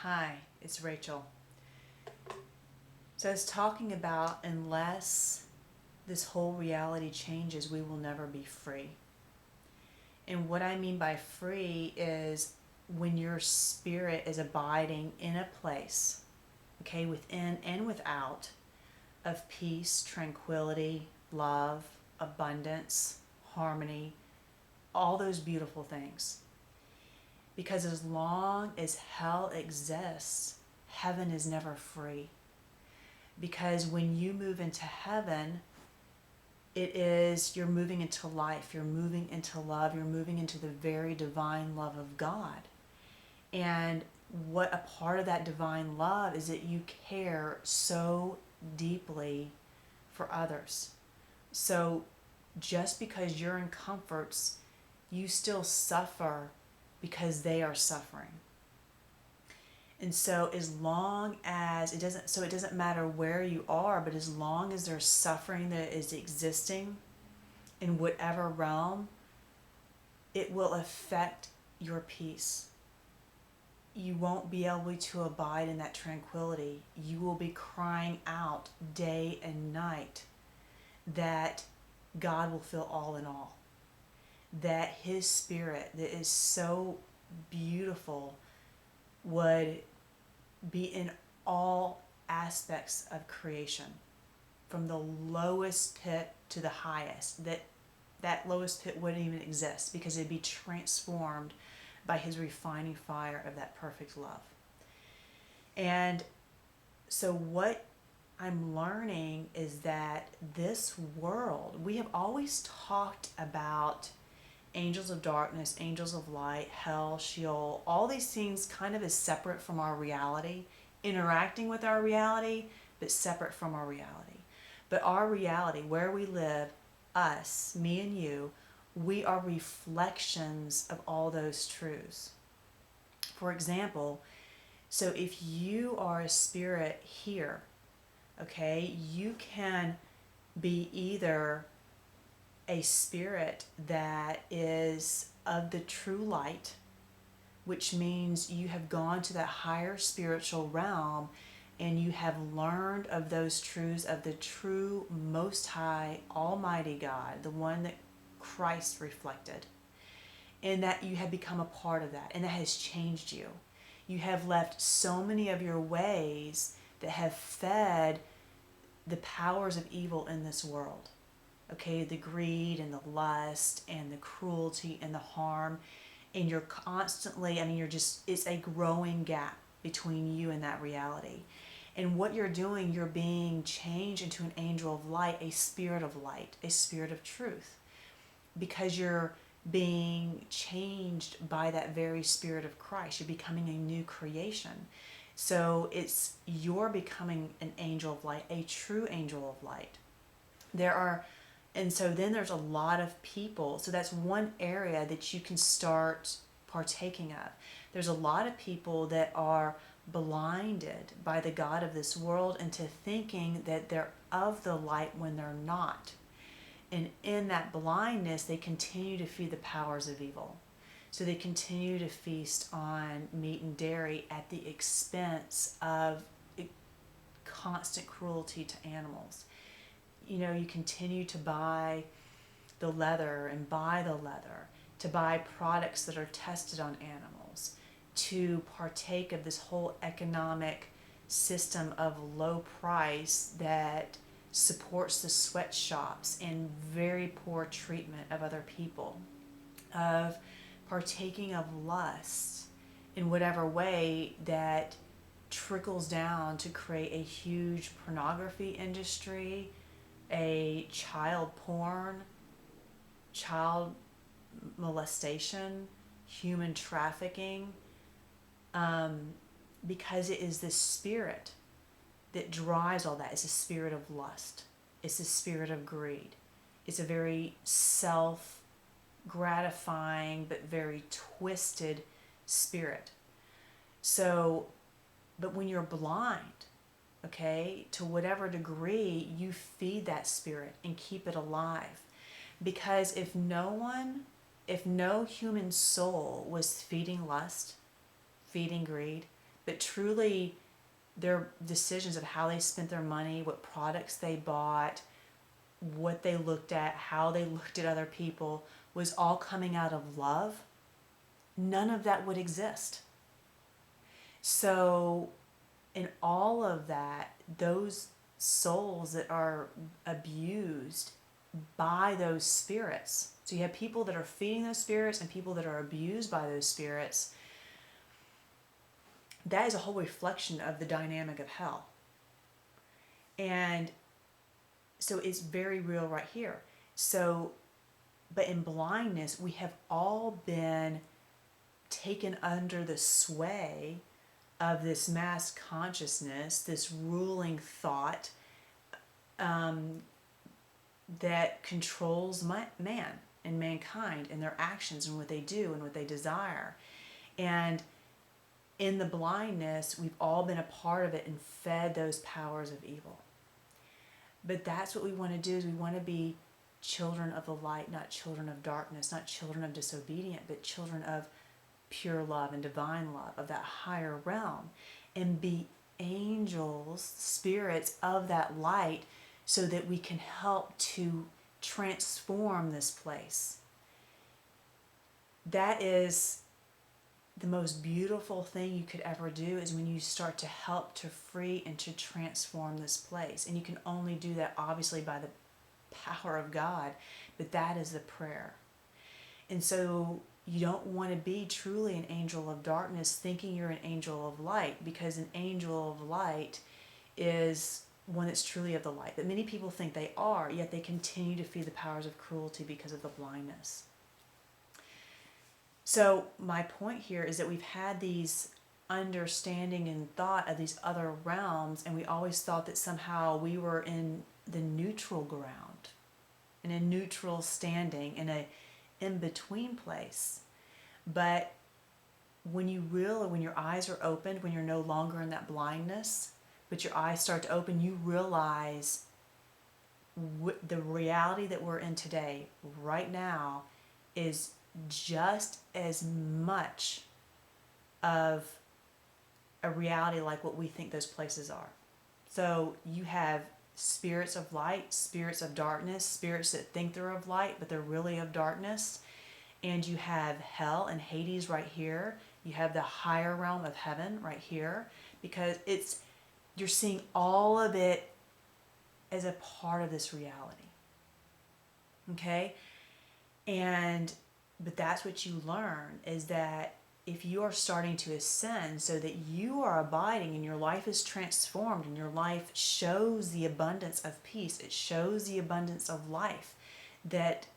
Hi, it's Rachel. So I was talking about unless this whole reality changes, we will never be free. And what I mean by free is when your spirit is abiding in a place, okay, within and without, of peace, tranquility, love, abundance, harmony, all those beautiful things. Because as long as hell exists, heaven is never free. Because when you move into heaven, you're moving into life, you're moving into love, you're moving into the very divine love of God. And what a part of that divine love is that you care so deeply for others. So just because you're in comforts, you still suffer because they are suffering. And so as long as it doesn't matter where you are, but as long as there's suffering that is existing in whatever realm, it will affect your peace. You won't be able to abide in that tranquility. You will be crying out day and night that God will fill all in all. That His Spirit that is so beautiful would be in all aspects of creation, from the lowest pit to the highest, that lowest pit wouldn't even exist because it'd be transformed by His refining fire of that perfect love. And so what I'm learning is that this world, we have always talked about angels of darkness, angels of light, hell, Sheol, all these things kind of as separate from our reality, interacting with our reality, but separate from our reality. But our reality, where we live, us, me and you, we are reflections of all those truths. For example, so if you are a spirit here, okay, you can be either a spirit that is of the true light, which means you have gone to that higher spiritual realm and you have learned of those truths of the true, most high, almighty God, the one that Christ reflected, and that you have become a part of that, and that has changed you. You have left so many of your ways that have fed the powers of evil in this world. Okay, the greed and the lust and the cruelty and the harm, and you're constantly, it's a growing gap between you and that reality. And what you're doing, you're being changed into an angel of light, a spirit of light, a spirit of truth, because you're being changed by that very Spirit of Christ. You're becoming a new creation. So you're becoming an angel of light, a true angel of light. And so then there's a lot of people. So that's one area that you can start partaking of. There's a lot of people that are blinded by the God of this world into thinking that they're of the light when they're not. And in that blindness, they continue to feed the powers of evil. So they continue to feast on meat and dairy at the expense of constant cruelty to animals. You continue to buy the leather and buy the leather, to buy products that are tested on animals, to partake of this whole economic system of low price that supports the sweatshops and very poor treatment of other people, of partaking of lust in whatever way that trickles down to create a huge pornography industry, a child porn, child molestation, human trafficking, because it is this spirit that drives all that. It's a spirit of lust. It's a spirit of greed. It's a very self-gratifying but very twisted spirit. So, but when you're blind, okay, to whatever degree, you feed that spirit and keep it alive. Because if no human soul was feeding lust, feeding greed, but truly their decisions of how they spent their money, what products they bought, what they looked at, how they looked at other people, was all coming out of love, none of that would exist. So, in all of that, those souls that are abused by those spirits, so you have people that are feeding those spirits and people that are abused by those spirits, that is a whole reflection of the dynamic of hell. And so it's very real right here. So, but in blindness, we have all been taken under the sway of this mass consciousness, this ruling thought that controls man and mankind and their actions and what they do and what they desire. And in the blindness, we've all been a part of it and fed those powers of evil. But that's what we want to do, is we want to be children of the light, not children of darkness, not children of disobedient, but children of pure love and divine love, of that higher realm, and be angels, spirits of that light, so that we can help to transform this place. That is the most beautiful thing you could ever do, is when you start to help to free and to transform this place. And you can only do that obviously by the power of God, but that is the prayer. And so you don't want to be truly an angel of darkness thinking you're an angel of light, because an angel of light is one that's truly of the light. But many people think they are, yet they continue to feed the powers of cruelty because of the blindness. So my point here is that we've had these understanding and thought of these other realms, and we always thought that somehow we were in the neutral ground, in a neutral standing, in a in-between place. But when your eyes are opened, when you're no longer in that blindness, but your eyes start to open, you realize the reality that we're in today, right now, is just as much of a reality like what we think those places are. So you have spirits of light, spirits of darkness, spirits that think they're of light, but they're really of darkness. And you have hell and Hades right here. You have the higher realm of heaven right here, because you're seeing all of it as a part of this reality. Okay? But that's what you learn, is that if you are starting to ascend so that you are abiding and your life is transformed and your life shows the abundance of peace, it shows the abundance of life that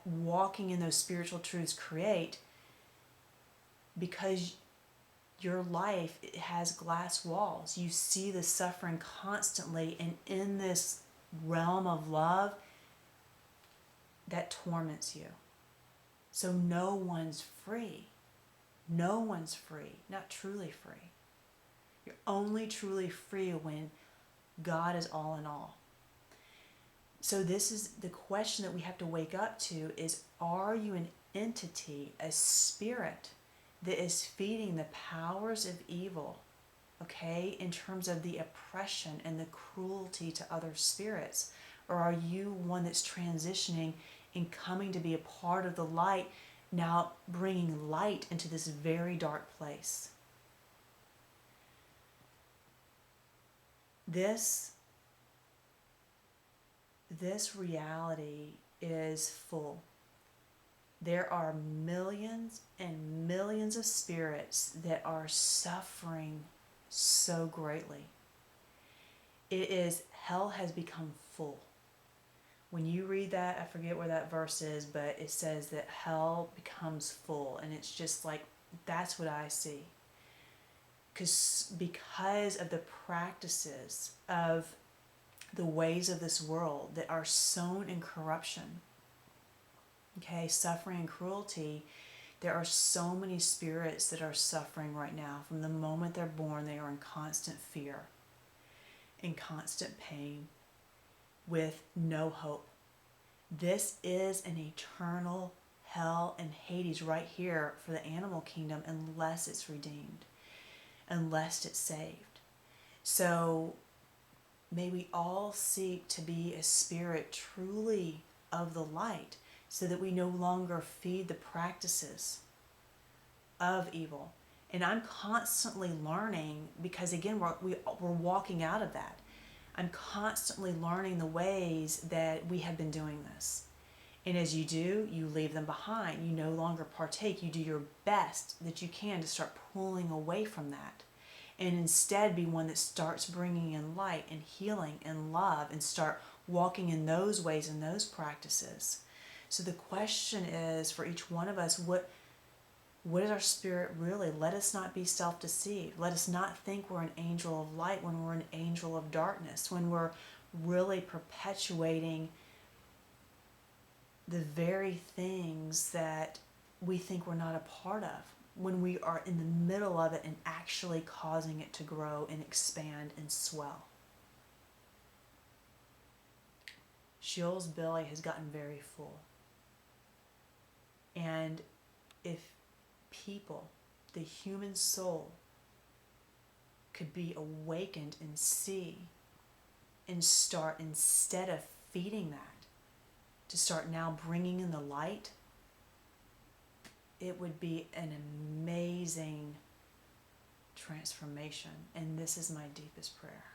walking in those spiritual truths create, because your life, it has glass walls. You see the suffering constantly, and in this realm of love that torments you. So no one's free. No one's free, not truly free. You're only truly free when God is all in all. So this is the question that we have to wake up to, is, are you an entity, a spirit that is feeding the powers of evil, okay, in terms of the oppression and the cruelty to other spirits? Or are you one that's transitioning and coming to be a part of the light, now bringing light into this very dark place? This reality is full. There are millions and millions of spirits that are suffering so greatly. Hell has become full. When you read that, I forget where that verse is, but it says that hell becomes full. And it's just like, that's what I see. Because of the practices of the ways of this world that are sown in corruption, okay, suffering and cruelty, there are so many spirits that are suffering right now. From the moment they're born, they are in constant fear, in constant pain, with no hope. This is an eternal hell and Hades right here for the animal kingdom, unless it's redeemed. unless it's saved. So may we all seek to be a spirit truly of the light, so that we no longer feed the practices of evil. And I'm constantly learning, because again, we're walking out of that. I'm constantly learning the ways that we have been doing this. And as you do, you leave them behind. You no longer partake. You do your best that you can to start pulling away from that. And instead be one that starts bringing in light and healing and love, and start walking in those ways and those practices. So the question is for each one of us, what is our spirit really? Let us not be self-deceived. Let us not think we're an angel of light when we're an angel of darkness, when we're really perpetuating the very things that we think we're not a part of, when we are in the middle of it and actually causing it to grow and expand and swell. Sheol's belly has gotten very full. And if people, the human soul, could be awakened and see and start, instead of feeding that, to start now bringing in the light, it would be an amazing transformation. And this is my deepest prayer.